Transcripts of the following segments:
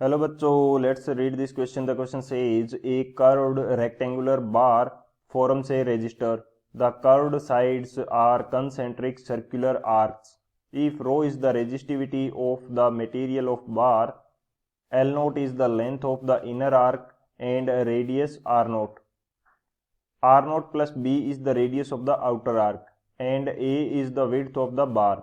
Hello बच्चों, let's read this question. The question says A curved rectangular bar forms a register. The curved sides are concentric circular arcs. If rho is the resistivity of the material of bar, L naught is the length of the inner arc and radius R naught. R naught plus B is the radius of the outer arc and A is the width of the bar.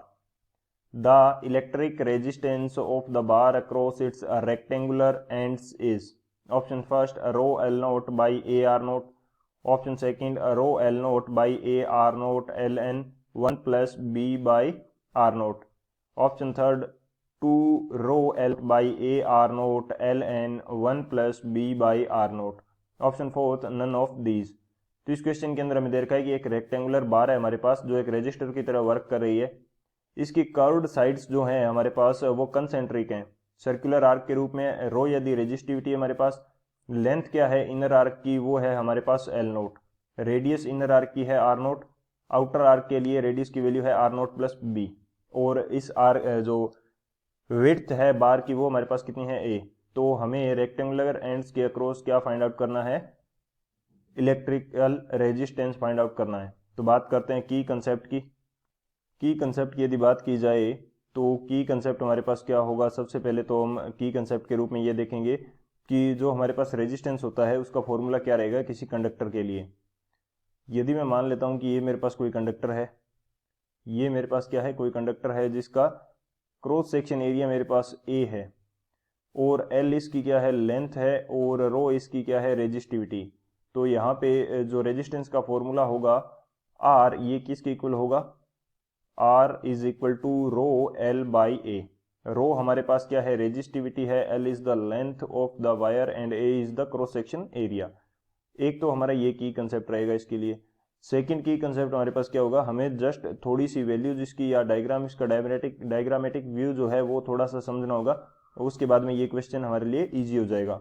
The electric resistance of the bar across its rectangular ends is option first rho L naught by A R naught, option second rho L naught by A R naught ln 1 plus B by R naught, option third 2 rho L by A R naught ln 1 plus B by R naught, option fourth none of these. तो इस question के अंदर हमें दे रखा है कि एक rectangular बार है हमारे पास जो एक रजिस्टर की तरह वर्क कर रही है. इसकी कर्व्ड साइड्स जो हैं हमारे पास वो कंसेंट्रिक हैं, सर्कुलर आर्क के रूप में. रो यदि रेजिस्टिविटी है हमारे पास, लेंथ क्या है इनर आर्क की वो है हमारे पास L nought, radius inner arc की है आर नोट, आउटर आर्क के लिए रेडियस की वैल्यू है आर नोट प्लस बी, और इस आर जो विड्थ है बार की वो हमारे पास कितनी है ए. तो हमें रेक्टेंगुलर एंड्स के अक्रॉस क्या फाइंड आउट करना है, इलेक्ट्रिकल रेजिस्टेंस फाइंड आउट करना है. तो बात करते हैं की कंसेप्ट की. की कंसेप्ट की यदि बात की जाए तो की कंसेप्ट हमारे पास क्या होगा. सबसे पहले तो हम की कंसेप्ट के रूप में ये देखेंगे कि जो हमारे पास रेजिस्टेंस होता है उसका फॉर्मूला क्या रहेगा किसी कंडक्टर के लिए. यदि मैं मान लेता हूं कि ये मेरे पास कोई कंडक्टर है, ये मेरे पास क्या है कोई कंडक्टर है जिसका क्रॉस सेक्शन एरिया मेरे पास ए है, और एल इसकी क्या है लेंथ है, और रो इसकी क्या है रेजिस्टिविटी. तो यहाँ पे जो रेजिस्टेंस का फॉर्मूला होगा आर, ये किसके इक्वल होगा, R is equal to rho L by A. Rho हमारे पास क्या है रेजिस्टिविटी है, L is the length of the wire and A is the cross section area. एक तो हमारा ये की कंसेप्ट रहेगा इसके लिए. सेकंड की कंसेप्ट हमारे पास क्या होगा, हमें जस्ट थोड़ी सी वैल्यू जिसकी या डायग्राम इसका डायग्रामेटिक व्यू जो है वो थोड़ा सा समझना होगा, उसके बाद में ये क्वेश्चन हमारे लिए ईजी हो जाएगा.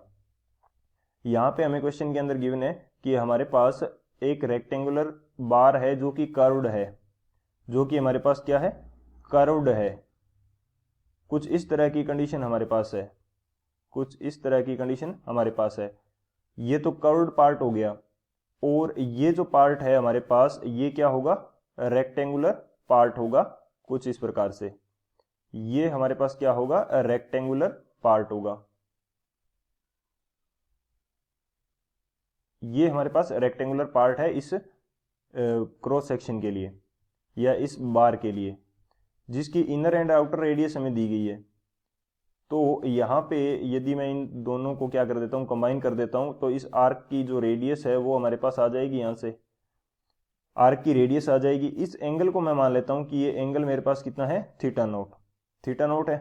यहाँ पे हमें क्वेश्चन के अंदर गिवन है कि हमारे पास एक रेक्टेंगुलर बार है जो कि कर्व्ड है, जो कि हमारे पास क्या है कर्व्ड है. कुछ इस तरह की कंडीशन हमारे पास है, कुछ इस तरह की कंडीशन हमारे पास है. ये तो कर्व्ड पार्ट हो गया, और ये जो पार्ट है हमारे पास ये क्या होगा रेक्टेंगुलर पार्ट होगा कुछ इस प्रकार से. ये हमारे पास क्या होगा रेक्टेंगुलर पार्ट होगा. ये हमारे पास रेक्टेंगुलर पार्ट है इस क्रॉस सेक्शन के लिए या इस बार के लिए, जिसकी इनर एंड आउटर रेडियस हमें दी गई है. तो यहाँ पे यदि मैं इन दोनों को क्या कर देता हूँ कंबाइन कर देता हूँ, तो इस आर्क की जो रेडियस है वो हमारे पास आ जाएगी. यहाँ से आर्क की रेडियस आ जाएगी. इस एंगल को मैं मान लेता हूँ कि ये एंगल मेरे पास कितना है थीटा नोट, थीटा नोट है.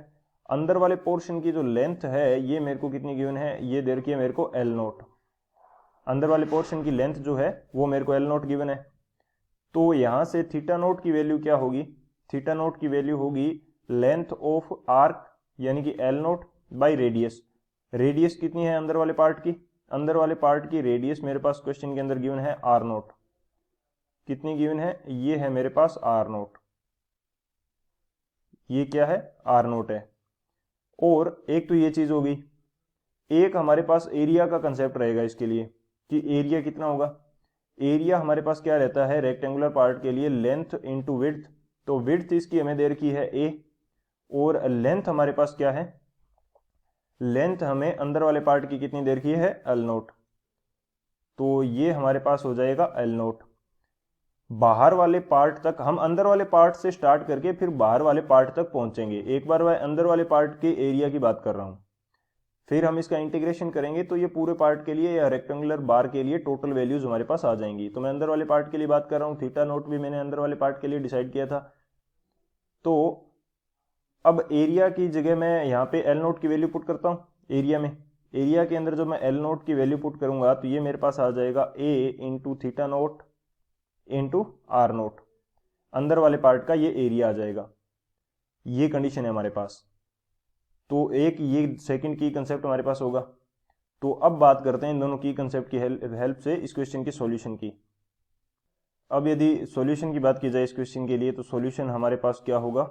अंदर वाले पोर्शन की जो लेंथ है ये मेरे को कितनी गिवन है, ये दे रखी है मेरे को एल नोट. अंदर वाले पोर्शन की लेंथ जो है वो मेरे को एल नोट गिवन है. तो यहां से थीटा नोट की वैल्यू क्या होगी, थीटा नोट की वैल्यू होगी लेंथ ऑफ आर्क यानी कि L naught by radius. Radius कितनी है अंदर वाले पार्ट की, अंदर वाले पार्ट की रेडियस मेरे पास क्वेश्चन के अंदर गिवन है आर नोट. कितनी गिवन है, ये है मेरे पास आर नोट, ये क्या है आर नोट है. और एक तो ये चीज होगी, एक हमारे पास एरिया का कंसेप्ट रहेगा इसके लिए कि एरिया कितना होगा. एरिया हमारे पास क्या रहता है रेक्टेंगुलर पार्ट के लिए लेंथ इनटू विड्थ. तो विड्थ इसकी हमें दे रखी है ए, और लेंथ हमारे पास क्या है, लेंथ हमें अंदर वाले पार्ट की कितनी दे रखी है एल नोट. तो ये हमारे पास हो जाएगा एल नोट. बाहर वाले पार्ट तक हम अंदर वाले पार्ट से स्टार्ट करके फिर बाहर वाले पार्ट तक पहुंचेंगे. एक बार मैं अंदर वाले पार्ट के एरिया की बात कर रहा हूं, फिर हम इसका इंटीग्रेशन करेंगे तो ये पूरे पार्ट के लिए या रेक्टेंगुलर बार के लिए टोटल वैल्यूज हमारे पास आ जाएंगी. तो मैं अंदर वाले पार्ट के लिए बात कर रहा हूँ, थीटा नोट भी मैंने अंदर वाले पार्ट के लिए डिसाइड किया था. तो अब एरिया की जगह मैं यहाँ पे एल नोट की वैल्यू पुट करता हूँ एरिया में. एरिया के अंदर जब मैं एल नोट की वैल्यू पुट करूंगा तो ये मेरे पास आ जाएगा A into theta note into R nought. अंदर वाले पार्ट का ये एरिया आ जाएगा. ये कंडीशन है हमारे पास. तो एक ये सेकंड की कंसेप्ट हमारे पास होगा. तो अब बात करते हैं इन दोनों की कंसेप्ट की हेल्प से इस क्वेश्चन के सॉल्यूशन की. अब यदि सॉल्यूशन की बात की जाए इस क्वेश्चन के लिए तो सॉल्यूशन हमारे पास क्या होगा,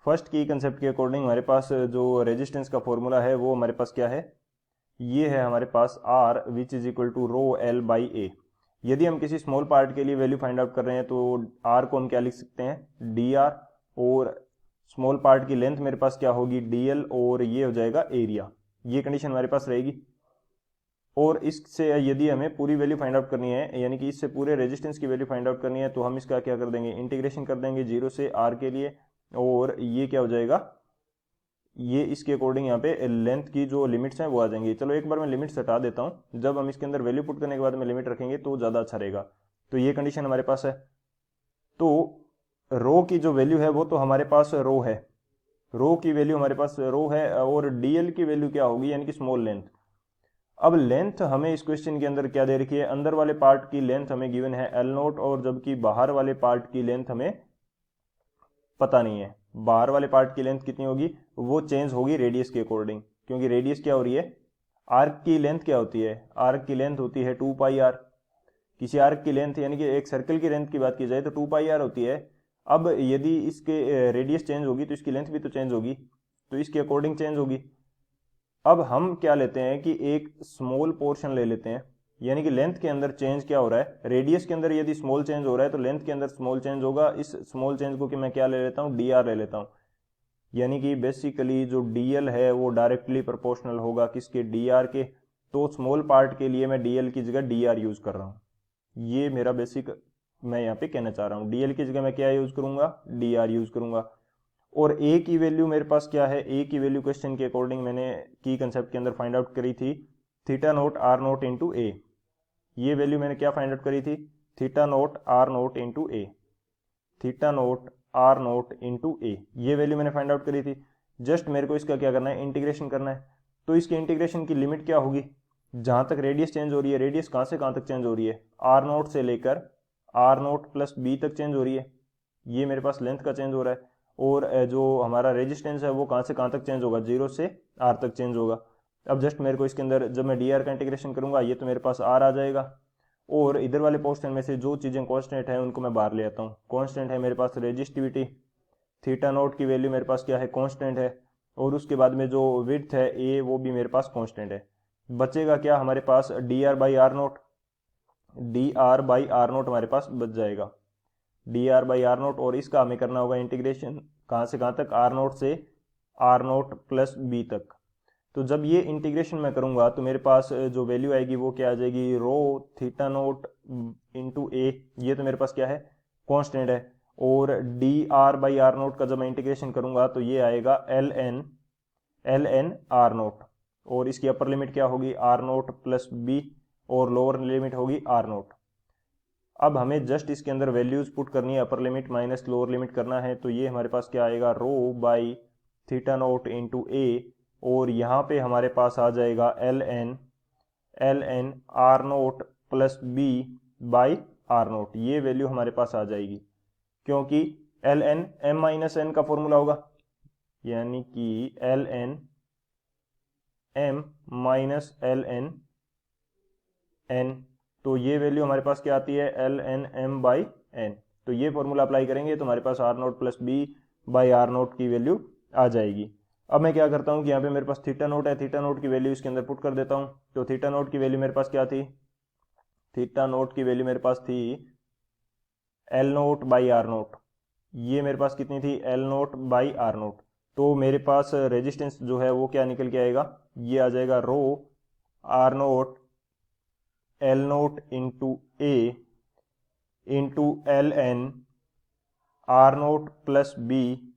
फर्स्ट की कंसेप्ट के अकॉर्डिंग हमारे पास जो रेजिस्टेंस का फॉर्मूला है वो हमारे पास क्या है, ये है हमारे पास R which is equal to rho L by A. यदि हम किसी स्मॉल पार्ट के लिए वैल्यू फाइंड आउट कर रहे हैं तो R को हम क्या लिख सकते हैं, डी आर, और स्मॉल पार्ट की लेंथ मेरे पास क्या होगी, डी एल, और ये हो जाएगा एरिया। ये कंडीशन हमारे पास रहेगी। और इससे यदि हमें पूरी वैल्यू फाइंड आउट करनी है, यानी कि इससे पूरे रेजिस्टेंस की वैल्यू फाइंड आउट करनी है, तो हम इसका क्या कर देंगे, इंटीग्रेशन कर देंगे 0 से R के लिए, और ये क्या हो जाएगा, ये इसके अकॉर्डिंग यहाँ पे लेंथ की जो लिमिट्स हैं वो आ जाएंगी। चलो एक बार मैं लिमिट्स हटा देता हूँ, जब हम इसके अंदर वैल्यू पुट करने के बाद में लिमिट रखेंगे तो ज़्यादा अच्छा रहेगा। तो ये कंडीशन हमारे पास है। तो रो की जो वैल्यू है वो तो हमारे पास रो है, रो की वैल्यू हमारे पास रो है, और डीएल की वैल्यू क्या होगी, यानी कि स्मॉल लेंथ। अब लेंथ हमें इस क्वेश्चन के अंदर क्या दे रखी है, अंदर वाले पार्ट की लेंथ हमें गिवन है एल नोट, और जबकि बाहर वाले पार्ट की लेंथ हमें पता नहीं है। बाहर वाले पार्ट की लेंथ कितनी होगी, वो चेंज होगी रेडियस के अकॉर्डिंग, क्योंकि रेडियस क्या हो रही है, आर्क की लेंथ क्या होती है, आर्क की लेंथ होती है 2 पाई आर। किसी आर्क की लेंथ यानी कि एक सर्कल की लेंथ की बात की जाए तो 2 पाई आर होती है। अब यदि इसके रेडियस चेंज होगी तो इसकी लेंथ भी तो चेंज होगी, तो इसके अकॉर्डिंग चेंज होगी। अब हम क्या लेते हैं कि एक स्मॉल पोर्शन ले लेते हैं, यानी कि लेंथ के अंदर चेंज क्या हो रहा है, रेडियस के अंदर यदि स्मॉल चेंज हो रहा है तो लेंथ के अंदर स्मॉल चेंज होगा। इस स्मॉल चेंज को कि मैं क्या ले लेता हूँ, डी आर ले लेता हूँ। यानी कि बेसिकली जो डी एल है वो डायरेक्टली प्रोपोर्शनल होगा किसके, डी आर के। तो स्मॉल पार्ट के लिए मैं डी एल की जगह डी आर यूज कर रहा हूँ। ये मेरा बेसिक मैं यहाँ पे कहना चाह रहा हूँ, डी एल की जगह मैं क्या यूज करूंगा, डी आर यूज करूंगा। और ए की वैल्यू मेरे पास क्या है, ए की वैल्यू क्वेश्चन के अकॉर्डिंग मैंने की कंसेप्ट के अंदर फाइंड आउट करी थी, theta nought R nought into A. ये वैल्यू मैंने क्या फाइंड आउट करी थी, theta nought R nought into A, theta nought R nought into A, ये वैल्यू मैंने फाइंड आउट करी थी। जस्ट मेरे को इसका क्या करना है, इंटीग्रेशन करना है। तो इसके इंटीग्रेशन की लिमिट क्या होगी, जहां तक रेडियस चेंज हो रही है, रेडियस कहां से कहां तक चेंज हो रही है, आर नोट से लेकर आर नोट प्लस बी तक चेंज हो रही है। ये मेरे पास लेंथ का चेंज हो रहा है। और जो हमारा रेजिस्टेंस है वो कहां से कहां तक चेंज होगा, 0 से आर तक चेंज होगा। अब जस्ट मेरे को इसके अंदर जब मैं डी आर का इंटीग्रेशन करूंगा, ये तो मेरे पास आर आ जाएगा, और इधर वाले पोर्शन में से जो चीजें कांस्टेंट है उनको मैं बाहर ले आता हूँ। कांस्टेंट है मेरे पास रेजिस्टिविटी, थीटा नोट की वैल्यू मेरे पास क्या है, कांस्टेंट है, और उसके बाद में जो विड्थ है ए वो भी मेरे पास कांस्टेंट है। बचेगा क्या हमारे पास, D R by R nought, D R by R nought हमारे पास बच जाएगा, D R by R nought. और इसका हमें करना होगा इंटीग्रेशन कहाँ से कहाँ तक, आर नोट से आर नोट प्लस बी तक। तो जब ये इंटीग्रेशन मैं करूंगा तो मेरे पास जो वैल्यू आएगी वो क्या आ जाएगी, rho theta note into A, ये तो मेरे पास क्या है, कांस्टेंट है। और D R by R naught का जब मैं इंटीग्रेशन करूंगा तो ये आएगा एल एन आर नोट, और इसकी अपर लिमिट क्या होगी, आर नोट प्लस बी, और लोअर लिमिट होगी आर नोट। अब हमें जस्ट इसके अंदर वैल्यूज पुट करनी है, upper limit minus lower limit करना है। तो ये हमारे पास क्या आएगा, rho by theta note into A, और यहाँ पे हमारे पास आ जाएगा L N R note plus B by R naught. ये वैल्यू हमारे पास आ जाएगी, क्योंकि L N M minus N का फॉर्मूला होगा, यानी कि L N M minus L N N. तो ये वैल्यू हमारे पास क्या आती है, L N M by N. तो ये फॉर्मूला अप्लाई करेंगे तो हमारे पास R note plus B by R nought की वैल्यू आ जाएगी। अब मैं क्या करता हूँ कि यहाँ पे मेरे पास थीटा नोट है, थीटा नोट की वैल्यू इसके अंदर पुट कर देता हूँ। तो थीटा नोट की वैल्यू मेरे पास क्या थी, थीटा नोट की वैल्यू मेरे पास थी L naught by R naught. ये मेरे पास कितनी थी, L naught by R naught. तो मेरे पास रेजिस्टेंस जो है वो क्या निकल के आएगा, ये आ जाएगा rho R nought L nought into A into L N R note plus B.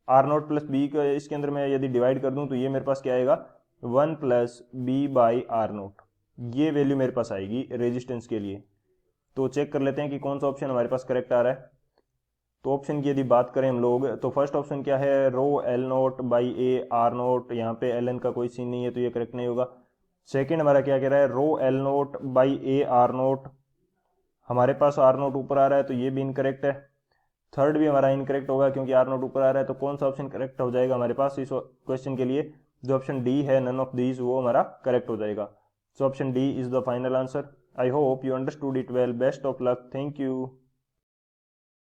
R note plus B का इसके अंदर मैं यदि डिवाइड कर दूं तो ये मेरे पास क्या आएगा, 1 plus B by R naught. ये वैल्यू मेरे पास आएगी रेजिस्टेंस के लिए। तो चेक कर लेते हैं कि कौन सा ऑप्शन हमारे पास करेक्ट आ रहा है। तो ऑप्शन की यदि बात करें हम लोग तो फर्स्ट ऑप्शन क्या है, rho L naught by A R note. यहाँ पे एल एन का कोई सीन नहीं है तो ये करेक्ट नहीं होगा। सेकेंड हमारा क्या कह रहा है, rho L naught by A R nought. हमारे पास आर नोट ऊपर आ रहा है तो ये भी इनकरेक्ट है। थर्ड भी हमारा इनकरेक्ट होगा क्योंकि आर नोट ऊपर आ रहा है। तो कौन सा ऑप्शन करेक्ट हो जाएगा हमारे पास इस क्वेश्चन के लिए, जो ऑप्शन डी है नन ऑफ दीज, वो हमारा करेक्ट हो जाएगा। So option D is the final answer. I hope you understood it well. Best of luck. Thank you.